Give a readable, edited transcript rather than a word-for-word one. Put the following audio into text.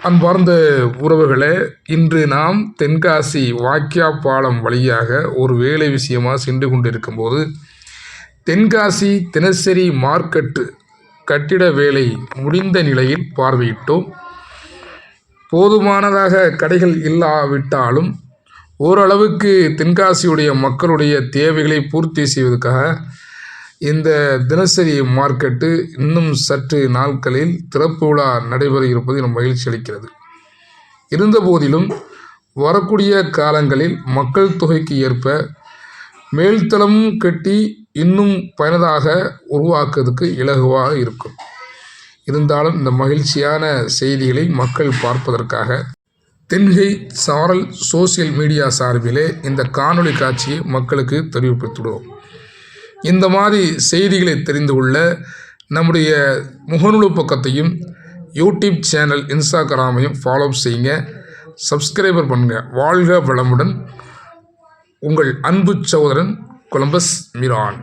அன்பார்ந்த உறவுகளே, இன்று நாம் தென்காசி வாக்கியா பாலம் வழியாக ஒரு வேலை விஷயமாக சென்று கொண்டிருக்கும்போது தென்காசி தினசரி மார்க்கெட்டு கட்டிட வேலை முடிந்த நிலையில் பார்வையிட்டோம். போதுமானதாக கடைகள் இல்லாவிட்டாலும் ஓரளவுக்கு தென்காசியுடைய மக்களுடைய தேவைகளை பூர்த்தி செய்வதற்காக இந்த தினசரி மார்க்கெட்டு இன்னும் சற்று நாட்களில் திறப்பு விழா நடைபெற இருப்பது நம் மகிழ்ச்சி அளிக்கிறது. இருந்தபோதிலும் வரக்கூடிய காலங்களில் மக்கள் தொகைக்கு ஏற்ப மேல்தளமும் கட்டி இன்னும் பயனதாக உருவாக்குவதற்கு இலகுவாக இருக்கும். இருந்தாலும் இந்த மகிழ்ச்சியான செய்திகளை மக்கள் பார்ப்பதற்காக தென்கை சாரல் சோசியல் மீடியா சார்பிலே இந்த காணொளி காட்சியை மக்களுக்கு தெரிவித்துவிடுவோம். இந்த மாதிரி செய்திகளை தெரிந்து கொள்ள நம்முடைய முகநூல் பக்கத்தையும் யூடியூப் சேனல் இன்ஸ்டாகிராமையும் ஃபாலோ செய்யுங்க, சப்ஸ்கிரைபர் பண்ணுங்கள். வாழ்க வளமுடன். உங்கள் அன்பு சகோதரன் கொலம்பஸ் மீரான்.